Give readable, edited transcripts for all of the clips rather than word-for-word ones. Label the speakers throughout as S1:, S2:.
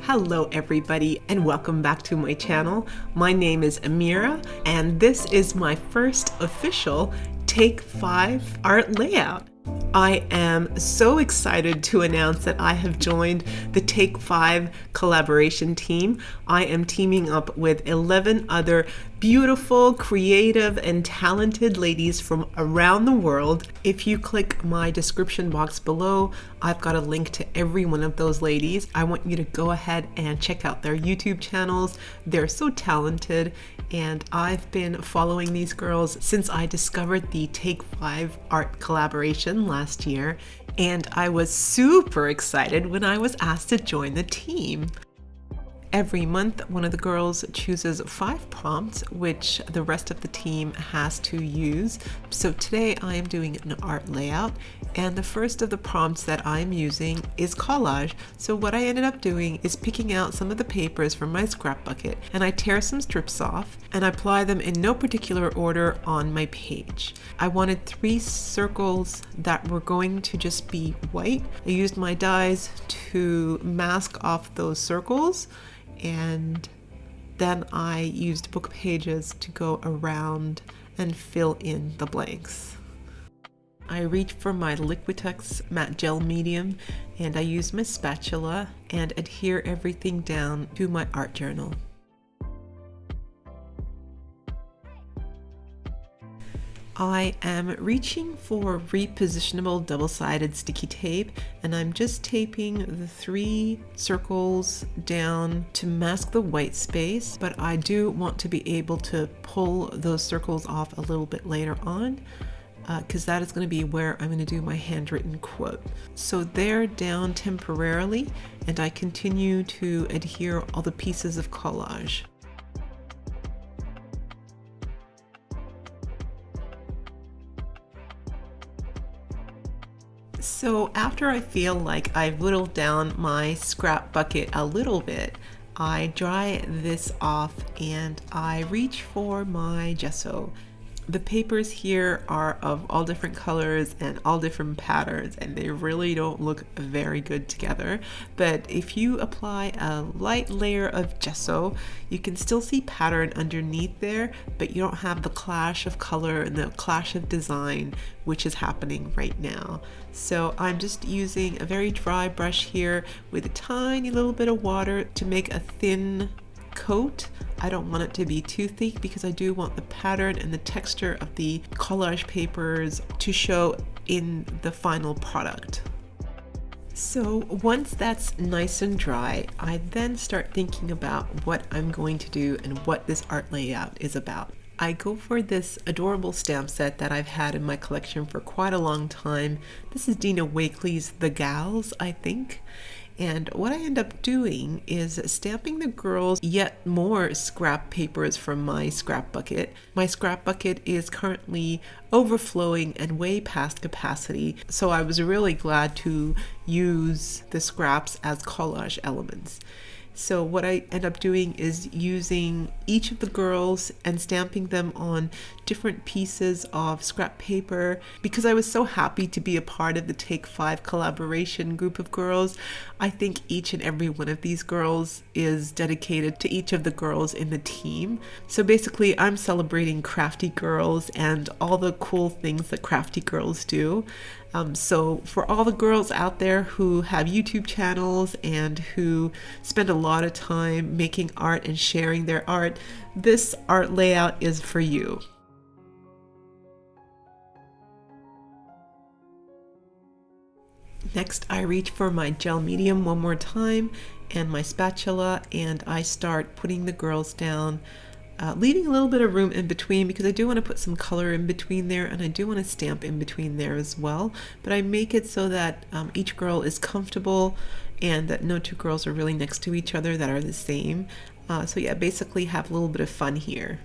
S1: Hello everybody and welcome back to my channel. My name is Amira and this is my first official Take 5 art layout. I am so excited to announce that I have joined the Take 5 collaboration team. I am teaming up with 11 other beautiful, creative, and talented ladies from around the world. If you click my description box below, I've got a link to every one of those ladies. I want you to go ahead and check out their YouTube channels. They're so talented, and I've been following these girls since I discovered the Take 5 art collaboration last year, and I was super excited when I was asked to join the team. Every month, one of the girls chooses 5 prompts, which the rest of the team has to use. So today I am doing an art layout, and the first of the prompts that I'm using is collage. So what I ended up doing is picking out some of the papers from my scrap bucket, and I tear some strips off and I apply them in no particular order on my page. I wanted 3 circles that were going to just be white. I used my dies to mask off those circles, and then I used book pages to go around and fill in the blanks. I reached for my Liquitex matte gel medium, and I used my spatula and adhere everything down to my art journal. I am reaching for repositionable double-sided sticky tape, and I'm just taping the 3 circles down to mask the white space, but I do want to be able to pull those circles off a little bit later on, because that is going to be where I'm going to do my handwritten quote. So they're down temporarily, and I continue to adhere all the pieces of collage. So after I feel like I've whittled down my scrap bucket a little bit, I dry this off and I reach for my gesso. The papers here are of all different colors and all different patterns, and they really don't look very good together. But if you apply a light layer of gesso, you can still see pattern underneath there, but you don't have the clash of color and the clash of design which is happening right now. So I'm just using a very dry brush here with a tiny little bit of water to make a thin coat. I don't want it to be too thick because I do want the pattern and the texture of the collage papers to show in the final product. So once that's nice and dry, I then start thinking about what I'm going to do and what this art layout is about. I go for this adorable stamp set that I've had in my collection for quite a long time. This is Dina Wakley's The Gals, I think. And what I end up doing is stamping the girls yet more scrap papers from my scrap bucket. My scrap bucket is currently overflowing and way past capacity, so I was really glad to use the scraps as collage elements. So what I end up doing is using each of the girls and stamping them on different pieces of scrap paper. Because I was so happy to be a part of the Take 5 collaboration group of girls, I think each and every one of these girls is dedicated to each of the girls in the team. So basically I'm celebrating crafty girls and all the cool things that crafty girls do. So for all the girls out there who have YouTube channels and who spend a lot of time making art and sharing their art, this art layout is for you. Next, I reach for my gel medium one more time and my spatula, and I start putting the girls down, leaving a little bit of room in between because I do want to put some color in between there, and I do want to stamp in between there as well. But I make it so that each girl is comfortable and that no 2 girls are really next to each other that are the same. So yeah, basically have a little bit of fun here.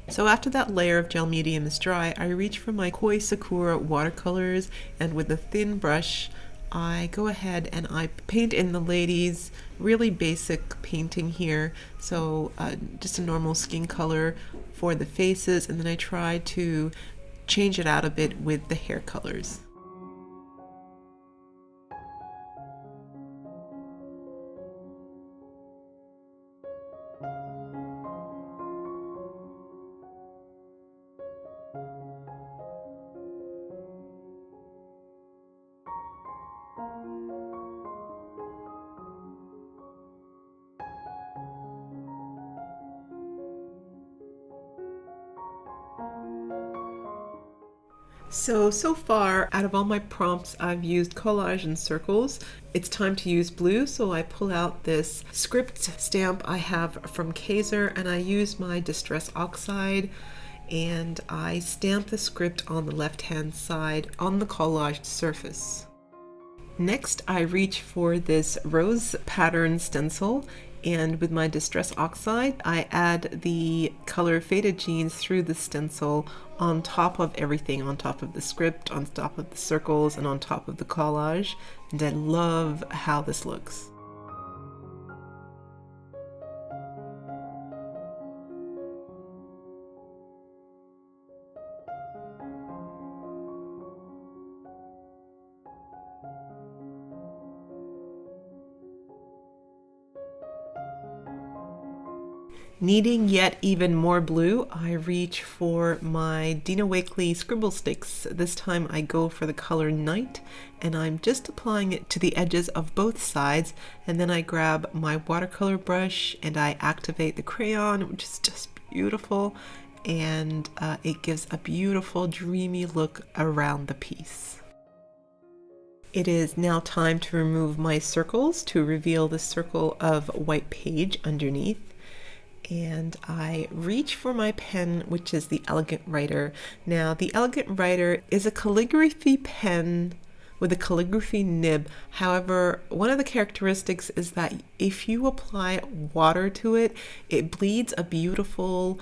S1: So after that layer of gel medium is dry, I reach for my Koi Sakura watercolors, and with a thin brush, I go ahead and I paint in the ladies, really basic painting here. So just a normal skin color for the faces, and then I try to change it out a bit with the hair colors. So far, out of all my prompts, I've used collage and circles. It's time to use blue, so I pull out this script stamp I have from Kyra, and I use my Distress Oxide, and I stamp the script on the left-hand side on the collage surface. Next, I reach for this rose pattern stencil, and with my Distress Oxide, I add the color Faded Jeans through the stencil on top of everything, on top of the script, on top of the circles, and on top of the collage. And I love how this looks. Needing yet even more blue, I reach for my Dina Wakley scribble sticks. This time I go for the color Night, and I'm just applying it to the edges of both sides, and then I grab my watercolor brush and I activate the crayon, which is just beautiful, and it gives a beautiful dreamy look around the piece. It is now time to remove my circles to reveal the circle of white page underneath. And I reach for my pen, which is the Elegant Writer. Now, the Elegant Writer is a calligraphy pen with a calligraphy nib. However, one of the characteristics is that if you apply water to it, it bleeds a beautiful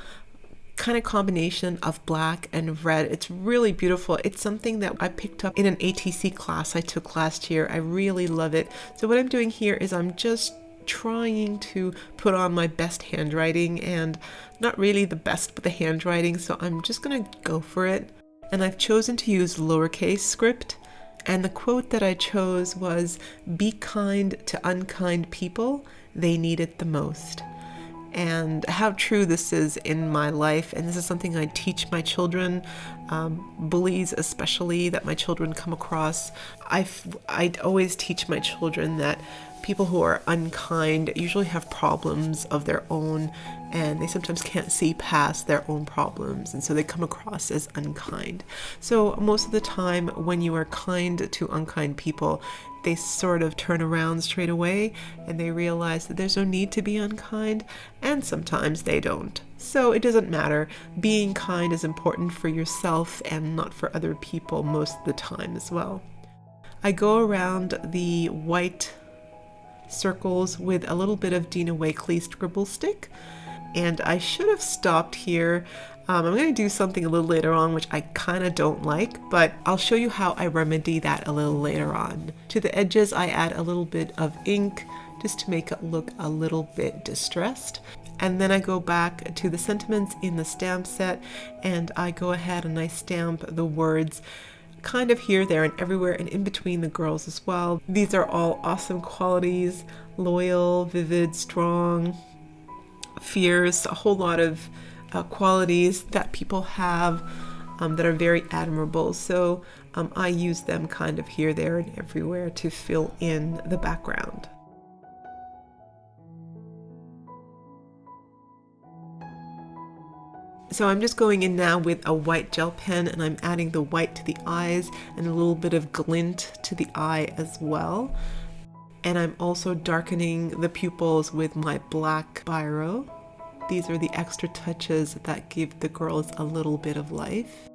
S1: kind of combination of black and red. It's really beautiful. It's something that I picked up in an ATC class I took last year. I really love it. So what I'm doing here is I'm just trying to put on my best handwriting, and not really the best with the handwriting, so I'm just gonna go for it. And I've chosen to use lowercase script, and the quote that I chose was, "Be kind to unkind people, they need it the most." And how true this is in my life, and this is something I teach my children, bullies especially, that my children come across. I'd always teach my children that people who are unkind usually have problems of their own, and they sometimes can't see past their own problems, and so they come across as unkind. So most of the time when you are kind to unkind people, they sort of turn around straight away and they realize that there's no need to be unkind, and sometimes they don't. So it doesn't matter. Being kind is important for yourself and not for other people most of the time as well. I go around the white circles with a little bit of Dina Wakley scribble stick, and I should have stopped here. I'm going to do something a little later on which I kind of don't like, but I'll show you how I remedy that a little later on. To the edges I add a little bit of ink just to make it look a little bit distressed, and then I go back to the sentiments in the stamp set and I go ahead and I stamp the words kind of here, there, and everywhere, and in between the girls as well. These are all awesome qualities: loyal, vivid, strong, fierce, a whole lot of qualities that people have that are very admirable. So I use them kind of here, there, and everywhere to fill in the background. So I'm just going in now with a white gel pen, and I'm adding the white to the eyes and a little bit of glint to the eye as well. And I'm also darkening the pupils with my black biro. These are the extra touches that give the girls a little bit of life.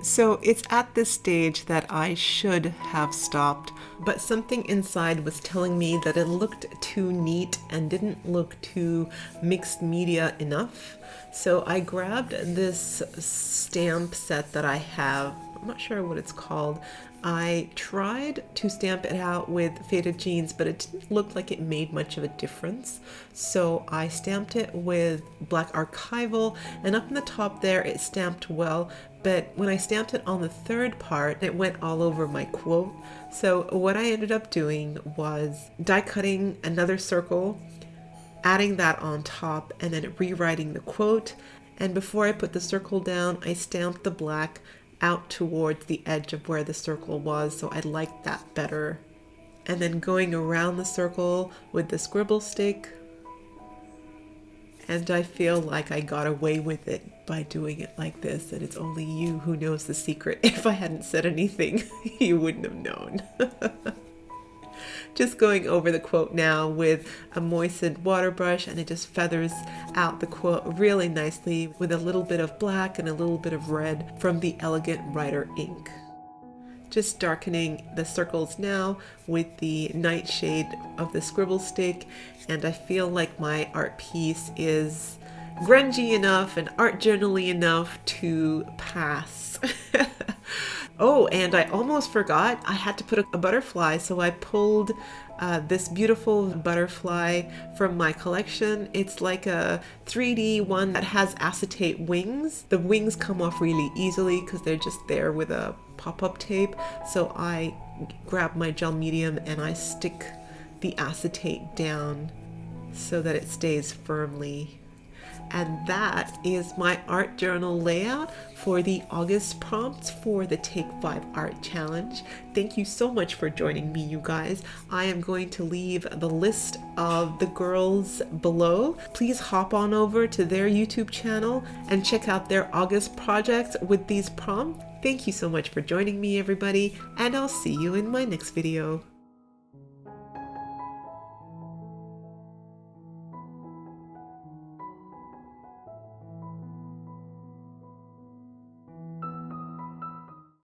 S1: So it's at this stage that I should have stopped, but something inside was telling me that it looked too neat and didn't look too mixed media enough. So I grabbed this stamp set that I have I'm not sure what it's called. I tried to stamp it out with faded jeans, but it didn't look like it made much of a difference. So I stamped it with black archival, and up in the top there it stamped well, but when I stamped it on the third part, it went all over my quote. So what I ended up doing was die cutting another circle, adding that on top, and then rewriting the quote. And before I put the circle down, I stamped the black out towards the edge of where the circle was, so I liked that better. And then going around the circle with the scribble stick, and I feel like I got away with it by doing it like this, and it's only you who knows the secret. If I hadn't said anything, you wouldn't have known. Just going over the quote now with a moistened water brush, and it just feathers out the quote really nicely with a little bit of black and a little bit of red from the Elegant Writer ink. Just darkening the circles now with the nightshade of the scribble stick, and I feel like my art piece is grungy enough and art journal-y enough to pass. Oh, and I almost forgot, I had to put a butterfly, so I pulled this beautiful butterfly from my collection. It's like a 3D one that has acetate wings. The wings come off really easily because they're just there with a pop-up tape. So I grab my gel medium and I stick the acetate down so that it stays firmly. And that is my art journal layout for the August prompts for the Take 5 Art Challenge. Thank you so much for joining me, you guys. I am going to leave the list of the girls below. Please hop on over to their YouTube channel and check out their August projects with these prompts. Thank you so much for joining me, everybody, and I'll see you in my next video.